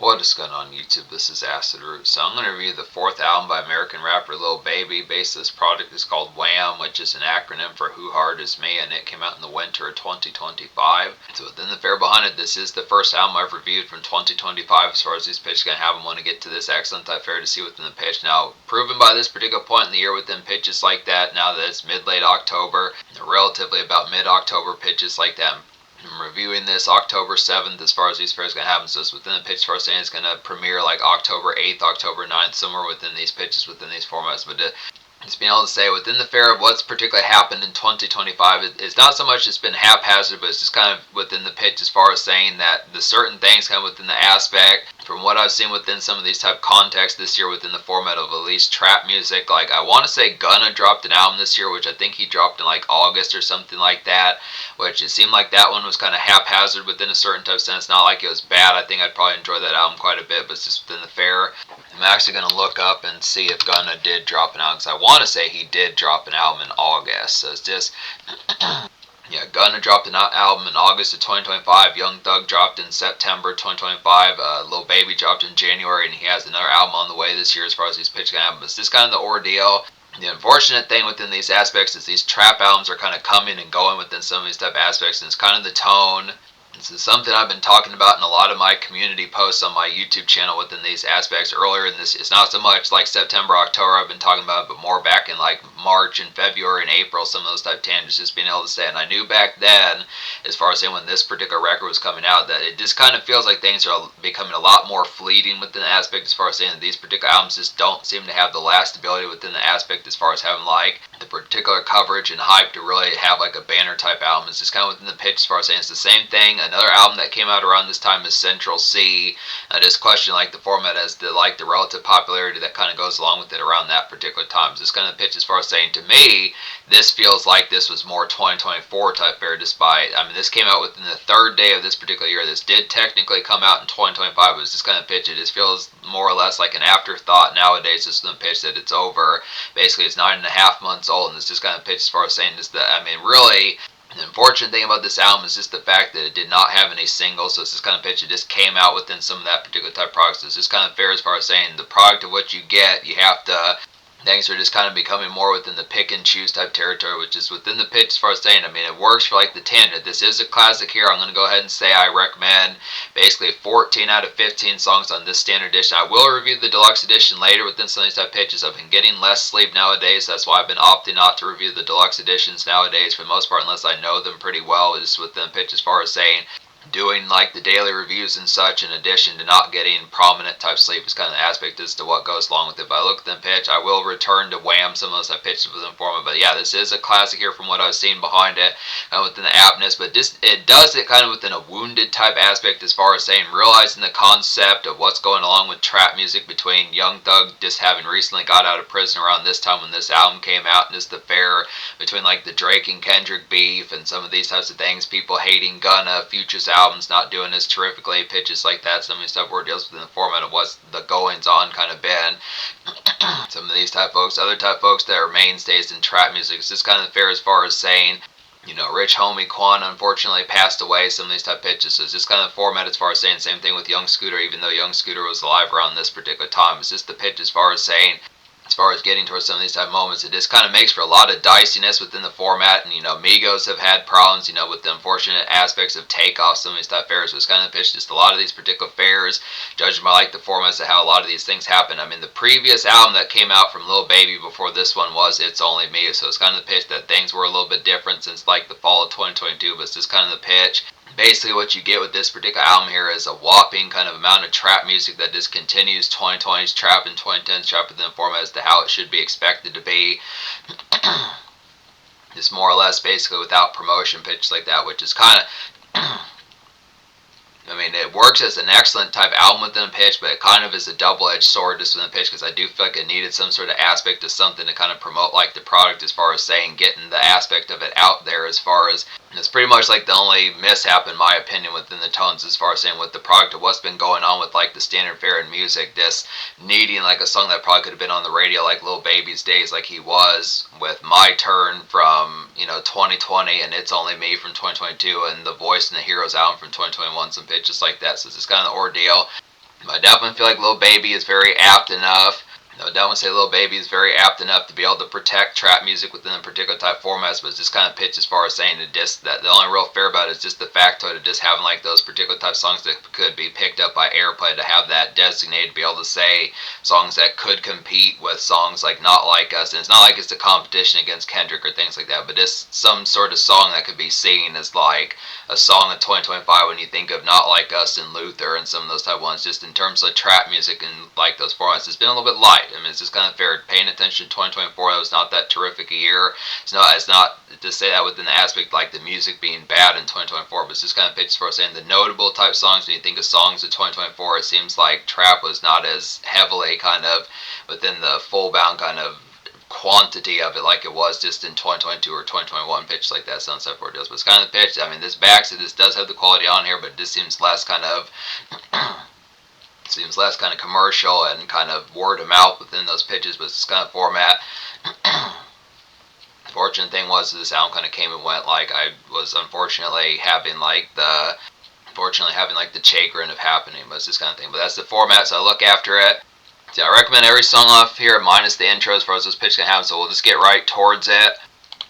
What is going on YouTube? This is Acid Root. So I'm going to review the fourth album by American rapper Lil Baby. Basically, this project is called WHAM, which is an acronym for Who Hard Is Me, and it came out in the winter of 2025. So within the fare behind it, this is the first album I've reviewed from 2025 as far as these pitches going to have. I want to get to this excellent type fare to see within the pitch. Now, proven by this particular point in the year within pitches like that, now that it's mid-late October, relatively about mid-October pitches like that. I'm reviewing this October 7th as far as these fairs going to happen, so it's within the pitch for saying it's going to premiere like October 8th, October 9th, somewhere within these pitches, within these formats. But just being able to say within the fair of what's particularly happened in 2025, it's not so much it's been haphazard, but it's just kind of within the pitch as far as saying that the certain things kind of within the aspect, from what I've seen within some of these type contexts this year within the format of at least trap music. Like I want to say Gunna dropped an album this year, which I think he dropped in like August or something like that, which it seemed like that one was kind of haphazard within a certain type of sense. Not like it was bad. I think I'd probably enjoy that album quite a bit, but it's just within the fair. I'm actually going to look up and see if Gunna did drop an album, because I want to say he did drop an album in August. So it's just yeah, Gunna dropped an album in August of 2025. Young Thug dropped in September 2025. Lil Baby dropped in January, and he has another album on the way this year as far as these pitch albums. It's just kind of the ordeal. The unfortunate thing within these aspects is these trap albums are kind of coming and going within some of these type of aspects, and it's kind of the tone. This is something I've been talking about in a lot of my community posts on my YouTube channel within these aspects earlier in this. It's not so much like September, October I've been talking about, but more back in like March and February and April, some of those type tangents, just being able to say. And I knew back then, as far as saying when this particular record was coming out, that it just kind of feels like things are becoming a lot more fleeting within the aspect as far as saying that these particular albums just don't seem to have the lastability within the aspect as far as having like the particular coverage and hype to really have like a banner type album. It's just kind of within the pitch as far as saying it's the same thing. Another album that came out around this time is Central C. I just question like the format as to like the relative popularity that kind of goes along with it around that particular time. So it's kind of pitch as far as saying to me, this feels like this was more 2024 type fair, despite, I mean, this came out within the third day of this particular year. This did technically come out in 2025, but it's just kind of pitch. It just feels more or less like an afterthought nowadays. Just the pitch that it's over. Basically, it's 9.5 months old, and it's just kind of pitch as far as saying just that, I mean, really, the unfortunate thing about this album is just the fact that it did not have any singles, so it's just kind of pitch. It just came out within some of that particular type of product. So it's just kind of fair as far as saying the product of what you get, you have to, things are just kind of becoming more within the pick and choose type territory, which is within the pitch as far as saying, I mean, it works for like the 10. This is a classic here. I'm going to go ahead and say I recommend basically 14 out of 15 songs on this standard edition. I will review the deluxe edition later within some of these type pitches. I've been getting less sleep nowadays. That's why I've been opting not to review the deluxe editions nowadays for the most part, unless I know them pretty well. Just within pitch as far as saying, doing like the daily reviews and such, in addition to not getting prominent type sleep, is kind of the aspect as to what goes along with it. But I look at the pitch, I will return to WHAM, some of those I pitched within format. But yeah, this is a classic here from what I've seen behind it, within the aptness. But just it does it kind of within a wounded type aspect as far as saying, realizing the concept of what's going along with trap music between Young Thug just having recently got out of prison around this time when this album came out, and just the fair between like the Drake and Kendrick beef and some of these types of things, people hating Gunna, Future's albums not doing as terrifically, pitches like that, some of these stuff where it deals within the format of what's the goings on kind of been. Some of these type folks, other type folks that are mainstays in trap music, it's just kind of fair as far as saying, you know, Rich Homie Quan unfortunately passed away, some of these type pitches. So it's just kind of format as far as saying, same thing with Young Scooter, even though Young Scooter was alive around this particular time. It's just the pitch as far as saying, as far as getting towards some of these type moments, it just kind of makes for a lot of diciness within the format. And, you know, Migos have had problems, you know, with the unfortunate aspects of takeoff, some of these type fairs. So it's kind of pitched just a lot of these particular fairs, judging by like the formats of how a lot of these things happen. I mean, the previous album that came out from Lil Baby before this one was It's Only Me. So it's kind of the pitch that things were a little bit different since like the fall of 2022, but it's just kind of the pitch. Basically what you get with this particular album here is a whopping kind of amount of trap music that just continues 2020's trap and 2010's trap within the format as to how it should be expected to be. Just more or less basically without promotion pitch like that, which is kind of I mean, it works as an excellent type album within a pitch, but it kind of is a double-edged sword just within a pitch, because I do feel like it needed some sort of aspect of something to kind of promote like the product as far as saying getting the aspect of it out there, as far as it's pretty much like the only mishap in my opinion within the tones as far as saying with the product of what's been going on with like the standard fare in music, this needing like a song that probably could have been on the radio like Lil Baby's days, like he was with My Turn from, you know, 2020 and It's Only Me from 2022 and The Voice and the Heroes album from 2021, some pitches like that. So it's just kind of the ordeal. I definitely feel like Lil Baby is very apt enough. I would definitely say Lil Baby is very apt enough to be able to protect trap music within a particular type formats, but it's just kind of pitched as far as saying to just that the only real fair about it is just the factoid of just having like those particular type songs that could be picked up by airplay, to have that designated to be able to say songs that could compete with songs like Not Like Us. And it's not like it's a competition against Kendrick or things like that, but it's some sort of song that could be seen as like a song of 2025 when you think of Not Like Us and Luther and some of those type ones, just in terms of trap music and like those formats. It's been a little bit light. I mean, it's just kind of fair. Paying attention to 2024, that was not that terrific a year. It's not to say that within the aspect like the music being bad in 2024, but it's just kind of pictures for saying the notable type songs. When you think of songs of 2024, it seems like trap was not as heavily kind of within the full bound kind of quantity of it like it was just in 2022 or 2021 pitch like that, so on and so forth deals. But it's kind of the pitch. I mean, this this does have the quality on here, but it just seems less kind of seems less kind of commercial and kind of word of mouth within those pitches. But it's kind of format. The fortunate thing was this album kind of came and went. Like I was unfortunately having like the chagrin of happening, but it's this kind of thing. But that's the format, so I look after it. Yeah, I recommend every song off here minus the intro as far as this pitch can happen, so we'll just get right towards it.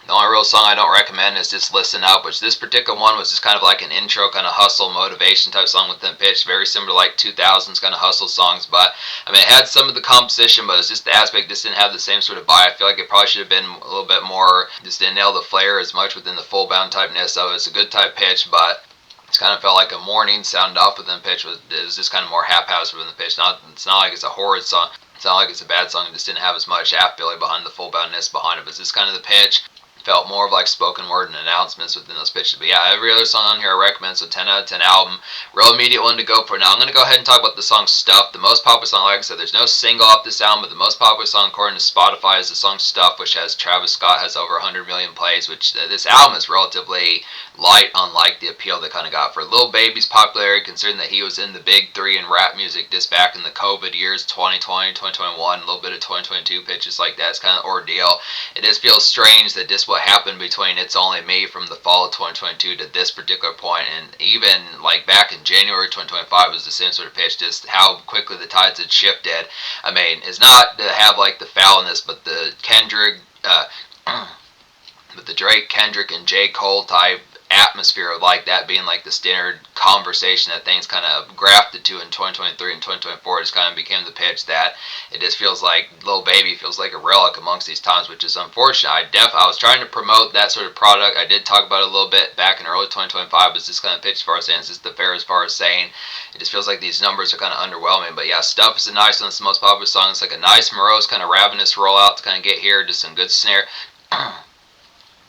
The only real song I don't recommend is just Listen Up, which this particular one was just kind of like an intro, kind of hustle, motivation type song within pitch, very similar to like 2000s kind of hustle songs. But I mean, it had some of the composition, but it's just the aspect just didn't have the same sort of vibe. I feel like it probably should have been a little bit more, just didn't nail the flair as much within the full bound typeness of it. It's a good type pitch, but it's kind of felt like a morning sound off within the pitch. It was just kind of more haphazard within the pitch. It's not like it's a horrid song. It's not like it's a bad song. It just didn't have as much half-billy behind the full boundness behind it. But it's just kind of the pitch. Felt more of like spoken word and announcements within those pitches. But yeah, every other song on here I recommend. So 10 out of 10 album. Real immediate one to go for. Now I'm going to go ahead and talk about the song Stuff. The most popular song, like I said, there's no single off this album, but the most popular song according to Spotify is the song Stuff, which has Travis Scott, has over 100 million plays, which this album is relatively light on like the appeal they kind of got for Lil Baby's popularity, considering that he was in the big three in rap music just back in the COVID years, 2020, 2021, a little bit of 2022 pitches like that. It's kind of ordeal. It just feels strange that this what happened between It's Only Me from the fall of 2022 to this particular point, and even like back in January 2025 was the same sort of pitch, just how quickly the tides had shifted. I mean, it's not to have like the foulness, but the Kendrick, but the Drake, Kendrick, and J. Cole type atmosphere of like that being like the standard conversation that things kind of grafted to in 2023 and 2024 just kind of became the pitch that it just feels like Lil Baby feels like a relic amongst these times, which is unfortunate. I was trying to promote that sort of product. I did talk about it a little bit back in early 2025, but it's just kind of pitch as far as saying it's just the fair as far as saying it just feels like these numbers are kind of underwhelming. But yeah, Stuff is a nice one. It's the most popular song. It's like a nice morose kind of ravenous rollout to kind of get here, just some good snare.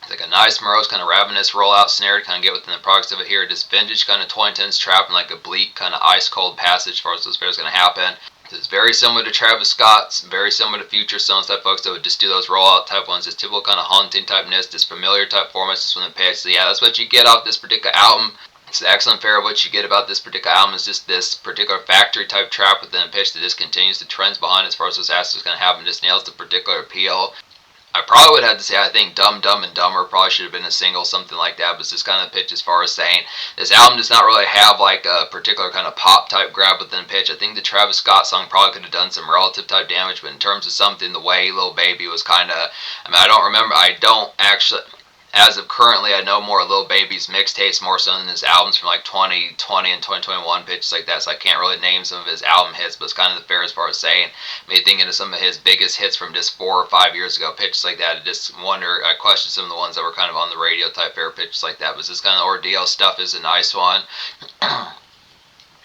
Like a nice morose kind of ravenous rollout snare to kind of get within the products of it here. Just vintage kind of 2010s trap and like a bleak kind of ice cold passage as far as those fairs going to happen. It's very similar to Travis Scott's, very similar to Future Sons type folks that would just do those rollout type ones. This typical kind of haunting typeness, this familiar type formats just from the page. So yeah, that's what you get off this particular album. It's the excellent fare of what you get about this particular album is just this particular factory type trap within a pitch that just continues the trends behind it as far as those aspects going to happen. Just nails the particular appeal. I probably would have to say I think Dumb and Dumber probably should have been a single, something like that, but it's just kind of the pitch as far as saying this album does not really have like a particular kind of pop type grab within the pitch. I think the Travis Scott song probably could have done some relative type damage, but in terms of something, the way Lil Baby was kind of, I mean, I don't actually, as of currently, I know more Lil Baby's mixtapes more so than his albums from like 2020 and 2021 pitches like that, so I can't really name some of his album hits, but it's kind of the fair as far as saying, me thinking of some of his biggest hits from just 4 or 5 years ago, pitches like that. I question some of the ones that were kind of on the radio type fair pitches like that, but this kind of ordeal Stuff is a nice one.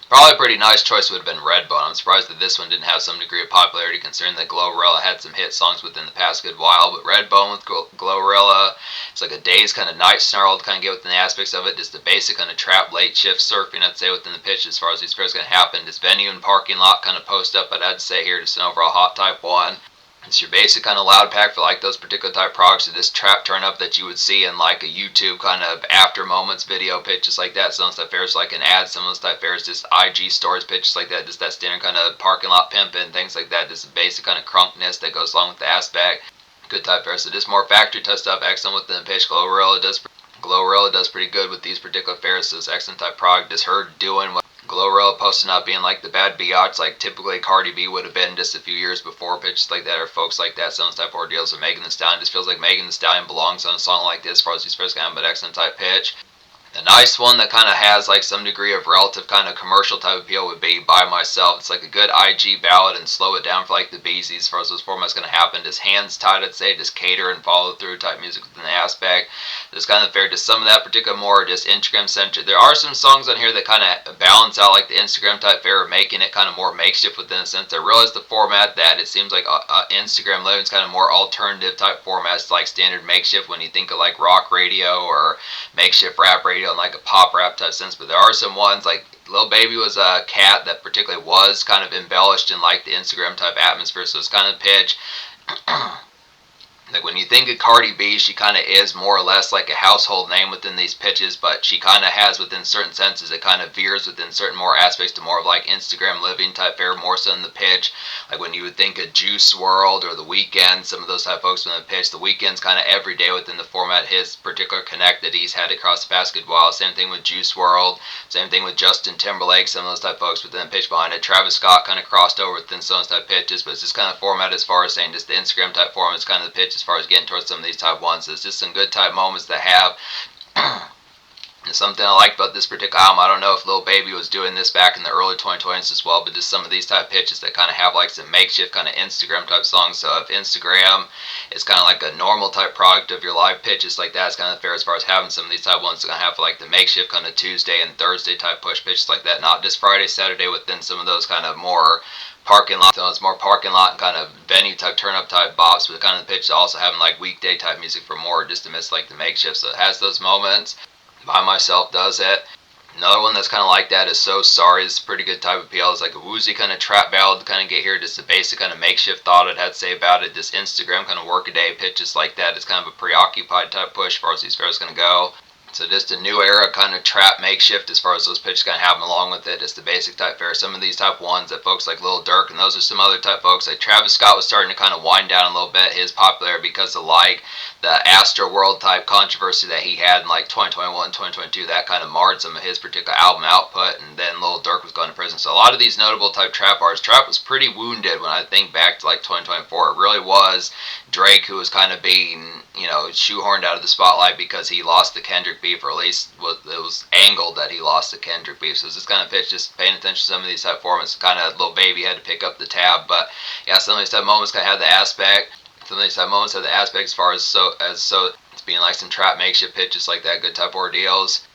Probably a pretty nice choice would have been Redbone. I'm surprised that this one didn't have some degree of popularity considering that Glorilla had some hit songs within the past good while, but Redbone with Glorilla, it's like a day's kind of night snarl to kind of get within the aspects of it, just the basic kind of trap late shift surfing I'd say within the pitch as far as these fairs going to happen. This venue and parking lot kind of post up, but I'd say here just an overall hot type one. It's your basic kind of loud pack for like those particular type products, or this trap turn up that you would see in like a YouTube kind of after moments video pitches like that. Some of those type fairs like an ad, some of those type fairs just IG stories pitches like that, just that standard kind of parking lot pimping, things like that, just the basic kind of crunkness that goes along with the aspect. Good type fair. So just more factory type stuff, excellent within the pitch. Glorilla does pretty good with these particular fairs, so it's excellent type product. Just her doing what Glorilla video posted not being like the bad biatch like typically Cardi B would have been just a few years before, pitches like that, or folks like that, some type of ordeals. Or Megan Thee Stallion just feels like Megan Thee Stallion belongs on a song like this as far as these first kind of, but excellent type pitch. A nice one that kind of has like some degree of relative kind of commercial type appeal would be By Myself. It's like a good IG ballad and slow it down for like the Beezies as far as those formats going to happen. Just hands tied, I'd say, just cater and follow through type music within the aspect. Just kind of fair to some of that particular more just Instagram centric. There are some songs on here that kind of balance out like the Instagram type fare, making it kind of more makeshift within a sense. I realize the format that it seems like Instagram living is kind of more alternative type formats like standard makeshift when you think of like rock radio or makeshift rap radio in like a pop rap type sense. But there are some ones like Lil Baby was a cat that particularly was kind of embellished in like the Instagram type atmosphere, so it's kind of pitch. Like when you think of Cardi B, she kind of is more or less like a household name within these pitches, but she kind of has within certain senses, it kind of veers within certain more aspects to more of like Instagram living type fare, more so in the pitch. Like when you would think of Juice WRLD or The Weeknd, some of those type of folks within the pitch. The Weeknd's kind of every day within the format, his particular connect that he's had across the past good while. Same thing with Juice WRLD, same thing with Justin Timberlake, some of those type of folks within the pitch behind it. Travis Scott kind of crossed over within some of those type pitches, but it's just kind of format as far as saying just the Instagram type format is kind of the pitch as far as getting towards some of these type ones. It's just some good type moments that have something I like about this particular album. I don't know if Lil Baby was doing this back in the early 2020s as well, but just some of these type pitches that kind of have like some makeshift kind of Instagram type songs. So if Instagram is kind of like a normal type product of your live pitches like that, it's kind of fair as far as having some of these type ones that kind of have like the makeshift kind of Tuesday and Thursday type push pitches like that, not just Friday, Saturday within some of those kind of more parking lot, so it's more parking lot and kind of venue type turn up type bops, but kind of the pitch also having like weekday type music for more just to miss like the makeshift. So it has those moments. By Myself does it. Another one that's kind of like that is So Sorry. It's a pretty good type of appeal. It's like a woozy kind of trap ballad to kind of get here. Just a basic kind of makeshift thought I'd have to say about it. This Instagram kind of workaday pitches like that. It's kind of a preoccupied type push as far as these fairs going to go. So just a new era kind of trap makeshift as far as those pitches kind of happen along with it. Just the basic type fare. Some of these type ones that folks like Lil Durk and those are some other type folks. Like Travis Scott was starting to kind of wind down a little bit his popularity because of like the Astro World type controversy that he had in like 2021, 2022. That kind of marred some of his particular album output. And then Lil Durk was going to prison. So a lot of these notable type trap artists, trap was pretty wounded when I think back to like 2024. It really was Drake who was kind of being, shoehorned out of the spotlight because he lost the Kendrick beef, or at least it was angled that he lost the Kendrick beef. So it's this kind of pitch, just paying attention to some of these type formats. Kind of Lil Baby had to pick up the tab, but yeah, some of these type moments kind of have the aspect. Some of these type moments have the aspect as far as so it's being like some trap makeshift pitches like that, good type ordeals.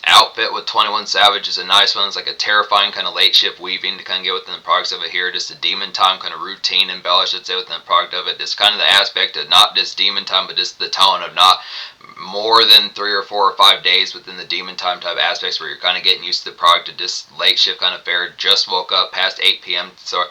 Outfit with 21 Savage is a nice one. It's like a terrifying kind of late shift weaving to kind of get within the products of it here. Just a demon time kind of routine embellished, I'd say, within the product of it. Just kind of the aspect of not just demon time, but just the tone of not more than 3 or 4 or 5 days within the demon time type aspects where you're kind of getting used to the product of just late shift kind of fare. Just woke up past 8 p.m. So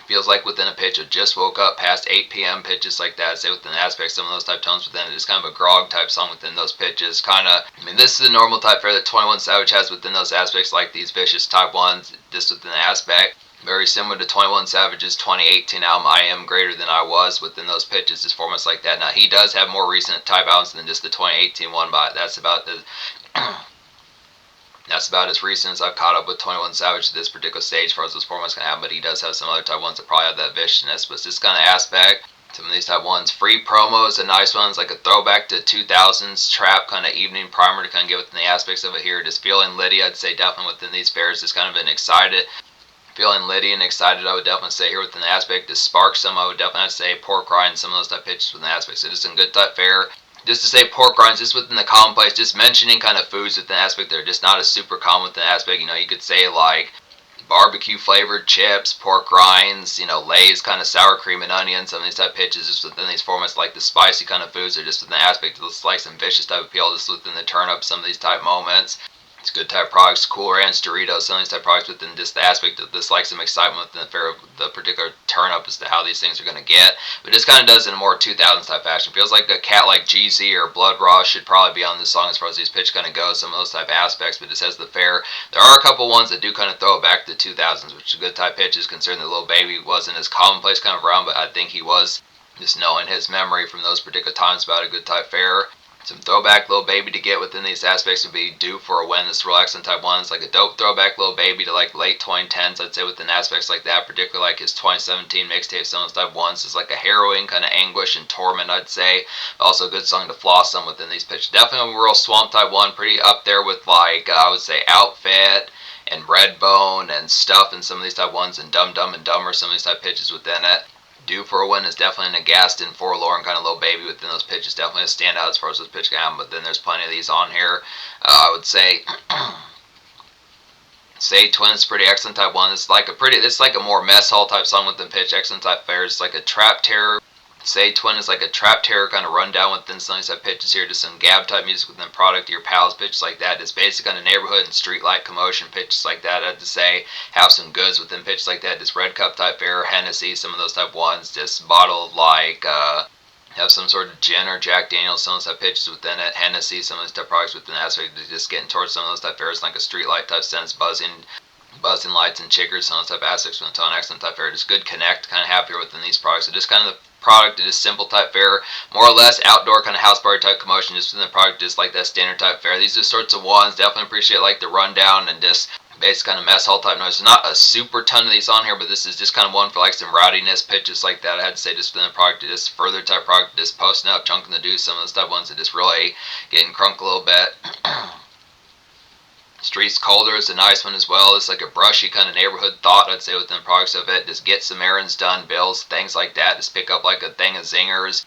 feels like within a pitch of just woke up past 8 p.m. pitches like that, say within the aspect, some of those type tones within it. It's kind of a grog type song within those pitches. This is the normal type fare that 21 Savage has within those aspects, like these vicious type ones, just within the aspect. Very similar to 21 Savage's 2018 album, I Am Greater Than I Was, within those pitches, just formats like that. Now, he does have more recent type albums than just the 2018 one, but that's about the... That's about as recent as I've caught up with 21 Savage at this particular stage as far as those formats can have, but he does have some other type ones that probably have that viciousness, but it's this kind of aspect. Some of these type ones. Free Promos, a nice one. It's like a throwback to 2000s trap kind of evening primer to kind of get within the aspects of it here. Just feeling litty, I'd say definitely within these fairs. Just kind of been excited. Feeling litty and excited, I would definitely say here within the aspect. To spark some, I would definitely have to say pork rind, some of those type pitches within the aspects. So just some good type fare. Just to say pork rinds, just within the commonplace, just mentioning kind of foods within the aspect that are just not as super common within the aspect. You could say like barbecue flavored chips, pork rinds, Lay's kind of sour cream and onion, some of these type pitches just within these formats, like the spicy kind of foods are just within the aspect of like some vicious type appeal just within the turn up, some of these type moments. It's good type products, Cool Ranch, Doritos, some of these type products within just the aspect of this, like some excitement within the fair of the particular turn up as to how these things are going to get. But this kind of does it in a more 2000s type fashion. Feels like a cat like GZ or Blood Raw should probably be on this song as far as these pitch kind of go, some of those type aspects, but this has the fair. There are a couple ones that do kind of throw it back to the 2000s, which is good type pitches considering that Lil Baby wasn't as commonplace kind of around, but I think he was, just knowing his memory from those particular times about a good type fair. Some throwback little baby to get within these aspects would be Due for a Win. This real excellent type 1 is like a dope throwback little baby to like late 2010s, I'd say, within aspects like that, particularly like his 2017 mixtape songs type 1s. It's like a harrowing kind of anguish and torment, I'd say. Also a good song to floss some within these pitches. Definitely a real swamp type 1, pretty up there with like, I would say, Outfit and Redbone and Stuff and some of these type 1s, and Dumb and Dumber, some of these type pitches within it. Due for a Win is definitely an aghast and forlorn kind of little baby within those pitches. Definitely a standout as far as those pitch count, but then there's plenty of these on here. I would say Say Twin is pretty excellent type 1. It's like a more mess hall type song within pitch. Excellent type fares. It's like a trap terror. Say Twin is like a trap terror kind of rundown within some of these type pitches here. Just some gab type music within product, your pals pitches like that. Just basic kind of neighborhood and street light commotion pitches like that. I'd say have some goods within pitches like that. Just red cup type fare, Hennessy, some of those type 1s. Just bottle like have some sort of gin or Jack Daniels, some of those type pitches within it. Hennessy, some of those type products within the aspect of just getting towards some of those type fares, like a street light type sense, buzzing lights and chiggers, some of those type aspects with tone, excellent type fare. Just good connect, kind of happier within these products. So just kind of the product is simple type fare, more or less outdoor kind of house party type commotion, just within the product, just like that standard type fare. These are sorts of ones, definitely appreciate like the rundown and just basic kind of mess hall type noise. There's not a super ton of these on here, but this is just kind of one for like some rowdiness pitches like that. I had to say just within the product, just further type product, just posting up, chunking the deuce, some of those type ones that just really getting crunk a little bit. Streets Colder is a nice one as well. It's like a brushy kind of neighborhood thought, I'd say, within the products of it. Just get some errands done, bills, things like that. Just pick up like a thing of zingers.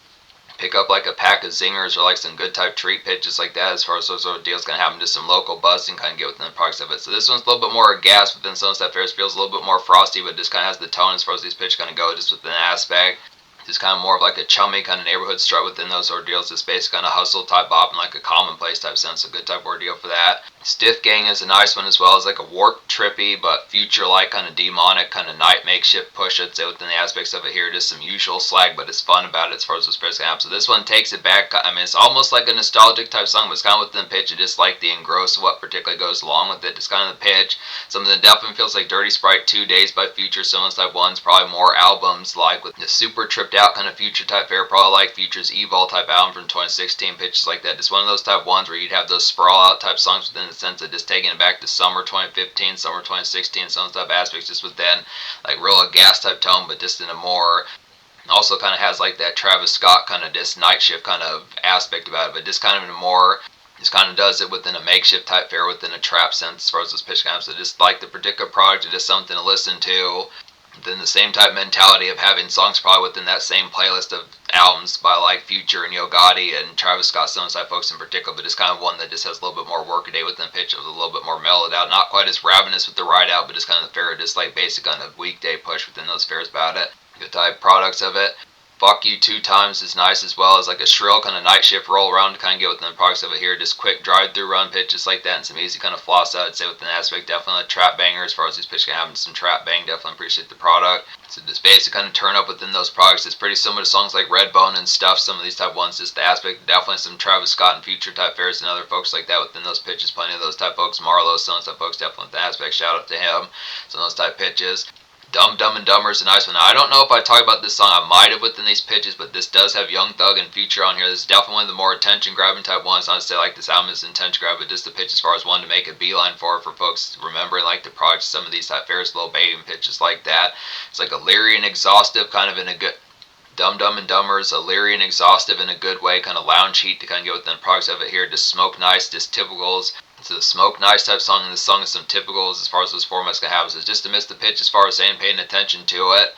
Pick up like a pack of zingers or like some good type treat pitches like that, as far as those sort of deals kind of happen, just some local buzz and kind of get within the products of it. So this one's a little bit more gas within some stuff. Fares feels a little bit more frosty, but just kind of has the tone as far as these pitches kind of go, just within the aspect. Just kind of more of like a chummy kind of neighborhood strut within those ordeals. Just basic kind of hustle type bop and like a commonplace type sense. A good type ordeal for that. Stiff Gang is a nice one as well. It's like a warped, trippy, but future-like kind of demonic kind of night makeshift push, I'd say, within the aspects of it here. Just some usual slag, but it's fun about it as far as those spirits can. So this one takes it back. I mean, it's almost like a nostalgic type song, but it's kind of within the pitch. It just like the engross of what particularly goes along with it. Just kind of the pitch. Something that definitely feels like Dirty Sprite 2 Days by Future. Some of those type ones, probably more albums like with the super tripped out kind of Future type fare, probably like Future's Evol type album from 2016, pitches like that. Just one of those type ones where you'd have those sprawl out type songs within the sense of just taking it back to summer 2015, summer 2016, some type aspects just within like real gas type tone, but just in a more, also kind of has like that Travis Scott kind of just night shift kind of aspect about it, but just kind of in a more, just kind of does it within a makeshift type fare, within a trap sense as far as those pitch comes. So just like the particular product, it's just something to listen to. Then the same type mentality of having songs probably within that same playlist of albums by like Future and Yo Gotti and Travis Scott, some of those type folks in particular, but it's kind of one that just has a little bit more workaday within the pitch. It was a little bit more mellowed out, not quite as ravenous with the ride out, but just kind of the fair, just like basic on a weekday push within those fares about it. Good type products of it. Fuck You 2 Times is nice as well as like a shrill kind of night shift roll around to kind of get within the products of it here. Just quick drive through run pitches like that and some easy kind of floss out, I'd say, within the aspect. Definitely a trap banger as far as these pitches can have some trap bang. Definitely appreciate the product. So this basic kind of turn up within those products. It's pretty similar to songs like Redbone and Stuff. Some of these type ones, just the aspect. Definitely some Travis Scott and Future type fares and other folks like that within those pitches. Plenty of those type folks. Marlo, some of those type folks, definitely with the aspect. Shout out to him. Some of those type pitches. Dumb and Dumber is a nice one. Now, I don't know if I talk about this song. I might have within these pitches, but this does have Young Thug and Future on here. This is definitely one of the more attention-grabbing type ones. Not to say like this album is attention grab, but just the pitch as far as one to make a beeline for folks remembering like the project, some of these type Ferris Little Baby pitches like that. It's like a leery and exhaustive kind of in a good. Dumb and Dumber is a leery and exhaustive in a good way, kind of lounge heat to kind of get within the products of it here. Just smoke nice, just typicals. It's a smoke nice type song, and this song is some typicals as far as those formats can have. So just to miss the pitch as far as saying paying attention to it.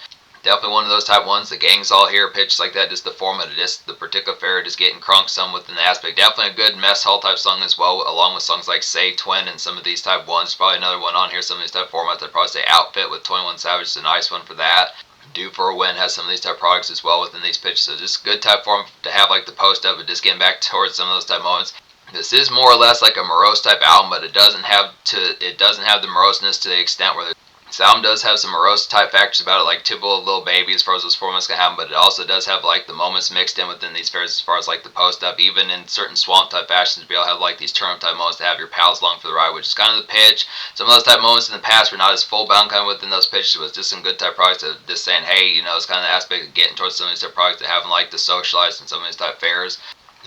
Definitely one of those type ones. The gang's all here, pitch like that. Just the format of just the particular fare, just getting crunk some within the aspect. Definitely a good mess hall type song as well, along with songs like Say Twin and some of these type ones. Probably another one on here. Some of these type formats. I'd probably say Outfit with 21 Savage is a nice one for that. Due for a Win has some of these type products as well within these pitches. So just good type form to have like the post of it, just getting back towards some of those type moments. This is more or less like a morose type album, but it doesn't have the moroseness to the extent where this album does have some morose type factors about it, like typical Lil Baby as far as those formats can have, but it also does have like the moments mixed in within these fares as far as like the post up, even in certain swamp type fashions, to be able to have like these turn up type moments to have your pals along for the ride, which is kind of the pitch. Some of those type moments in the past were not as full bound kind of within those pitches. It was just some good type products of just saying, hey, you know, it's kind of the aspect of getting towards some of these type products, that having like the socialized and some of these type fares.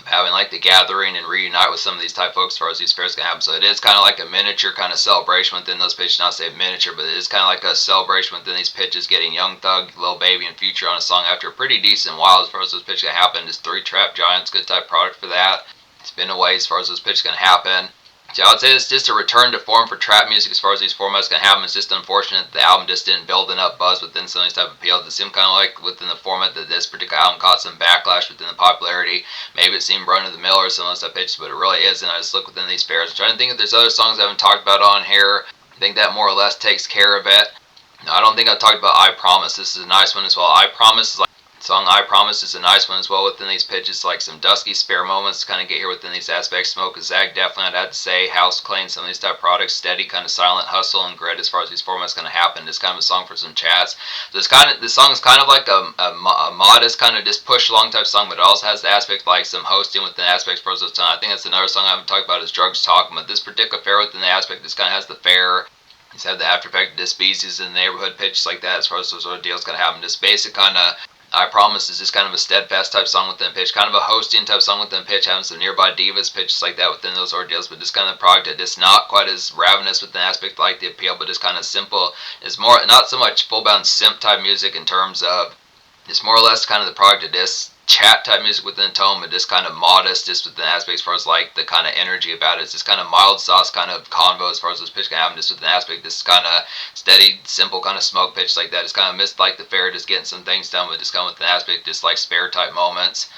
having like the gathering and reunite with some of these type folks as far as these fairs can happen. So it is kind of like a miniature kind of celebration within those pitches. Not say miniature, but it is kind of like a celebration within these pitches, getting Young Thug, Lil Baby, and Future on a song after a pretty decent while as far as those pitches can happen. Just 3 Trap Giants, good type product for that. It's been a way as far as those pitches can happen. So I would say it's just a return to form for trap music as far as these formats can happen. It's just unfortunate that the album just didn't build enough buzz within some of these type of appeals. It seemed kind of like within the format that this particular album caught some backlash within the popularity. Maybe it seemed run of the mill or some of those type of pitches, but it really isn't. I just look within these fairs. I'm trying to think if there's other songs I haven't talked about on here. I think that more or less takes care of it. No, I don't think I talked about I Promise. This is a nice one as well. I Promise is like song I Promise is a nice one as well within these pitches, like some dusky spare moments to kind of get here within these aspects. Smoke a Zag, definitely I'd have to say. House Clean, some of these type of products. Steady, kind of silent hustle and grit as far as these formats going to happen. It's kind of a song for some chats. So this song is kind of like a modest kind of just push along type song, but it also has the aspect like some hosting within aspects for those time. I think that's another song I haven't talked about is Drugs Talking, but this particular fair within the aspect, this kind of has the fair. He's had the after effect of this species in the neighborhood pitches like that as far as those ordeals going to happen. Just basic kind of I Promise is just kind of a steadfast type song within pitch, kind of a hosting type song within pitch, having some nearby divas pitches like that within those ordeals, but just kind of product that just not quite as ravenous within aspect like the appeal, but just kind of simple. It's more not so much full bound simp type music in terms of it's more or less kind of the product of this chat type music within the tone, but just kind of modest, just within aspects as far as like the kind of energy about it. It's just kind of mild sauce kind of convo as far as this pitch can happen, just within aspect, this kind of steady, simple kind of smoke pitch like that. It's kind of missed like the fair, just getting some things done, but just kind of with an aspect, just like spare type moments.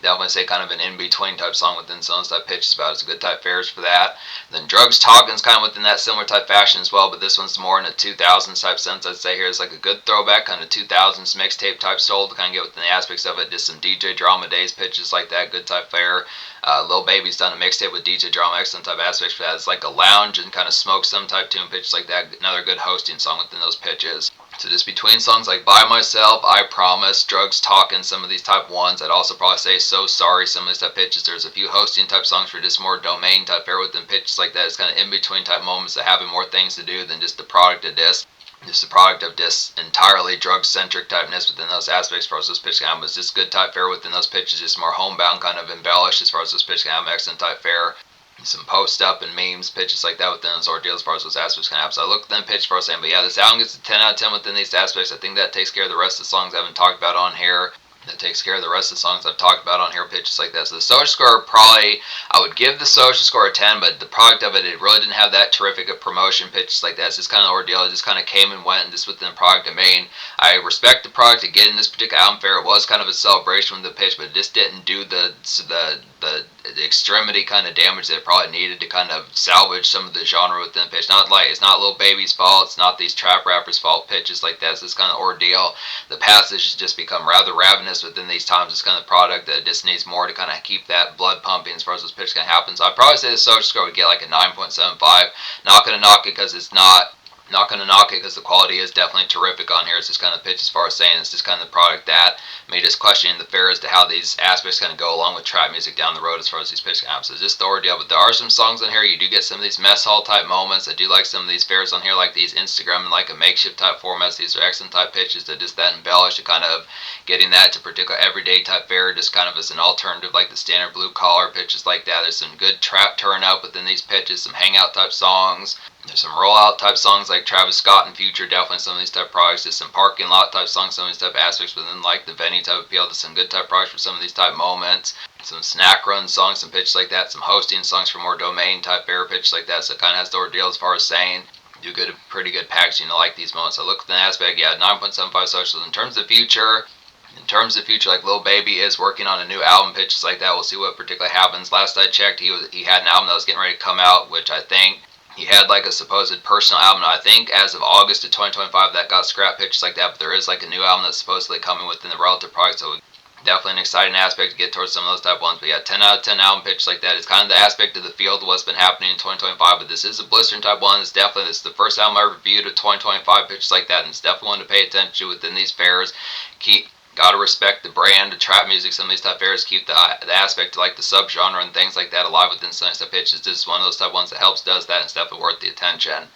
Definitely say kind of an in-between type song within some type pitches about it. It's a good type fairs for that. And then Drugs Talking is kind of within that similar type fashion as well, but this one's more in a 2000s type sense. I'd say here it's like a good throwback, kind of 2000s mixtape type soul to kind of get within the aspects of it. Just some DJ Drama Days pitches like that, good type fair. Lil Baby's done a mixtape with DJ Drama, excellent type aspects for that. It's like a lounge and kind of smoke some type tune pitches like that. Another good hosting song within those pitches. So just between songs like By Myself, I Promise, Drugs Talking, some of these type ones, I'd also probably say So Sorry, some of these type pitches. There's a few hosting type songs for just more domain type fair within pitches like that. It's kind of in between type moments of having more things to do than just the product of this. Just the product of this entirely drug-centric typeness within those aspects as far as those pitch can happen. It's just good type fair within those pitches, just more homebound kind of embellished as far as those pitch can happen. Excellent type fair. Some post up and memes, pitches like that within those ordeals as far as those aspects can happen. So I look at them pitch for saying, but yeah, this album gets a 10 out of 10 within these aspects. I think that takes care of the rest of the songs I haven't talked about on here. That takes care of the rest of the songs I've talked about on here, pitches like that. So the social score, probably, I would give the social score a 10, but the product of it, it really didn't have that terrific of promotion pitches like that. It's just kind of ordeal. It just kind of came and went, and just within the product domain. I respect the product to get in this particular album fair. It was kind of a celebration with the pitch, but it just didn't do the extremity kind of damage that it probably needed to kind of salvage some of the genre within the pitch. Not like it's not Lil Baby's fault, it's not these trap rappers' fault, pitches like that. It's this kind of ordeal. The passage has just become rather ravenous within these times. It's kind of product that just needs more to kind of keep that blood pumping as far as those pitches can happen. So I'd probably say the social score would get like a 9.75. Not going to knock it because it's not going to knock it because the quality is definitely terrific on here. It's just kind of pitch as far as saying it's just kind of the product that made us questioning the fair as to how these aspects kind of go along with trap music down the road as far as these pitch apps. So it's just the ordeal. But there are some songs on here. You do get some of these mess hall type moments. I do like some of these fairs on here, like these Instagram and like a makeshift type formats. These are excellent type pitches that just that embellish to kind of getting that to particular everyday type fair, just kind of as an alternative like the standard blue collar pitches like that. There's some good trap turn up within these pitches, some hangout type songs. There's some rollout type songs like Travis Scott and Future, definitely some of these type products. There's some parking lot type songs, some of these type aspects within like the venue type appeal. There's some good type products for some of these type moments. Some snack run songs, some pitches like that. Some hosting songs for more domain type fair pitches like that. So it kind of has the ordeal as far as saying do good, pretty good packaging to like these moments. So look at the aspect, yeah, 9.75 socials. In terms of future, like Lil Baby is working on a new album, pitches like that. We'll see what particularly happens. Last I checked, he had an album that was getting ready to come out, which I think he had like a supposed personal album. I think as of August of 2025 that got scrapped, pitches like that. But there is like a new album that's supposedly coming within the relative product. So definitely an exciting aspect to get towards some of those type ones. But yeah, 10 out of 10 album pitch like that. It's kind of the aspect of the field of what's been happening in 2025. But this is a blistering type one. It's definitely, this is the first album I reviewed of 2025 pitches like that. And it's definitely one to pay attention to within these fairs. Gotta respect the brand, the trap music, some of these type fairs, keep the aspect like the subgenre and things like that alive within some of these type pitches. This is one of those type ones that helps, does that, and it's definitely worth the attention.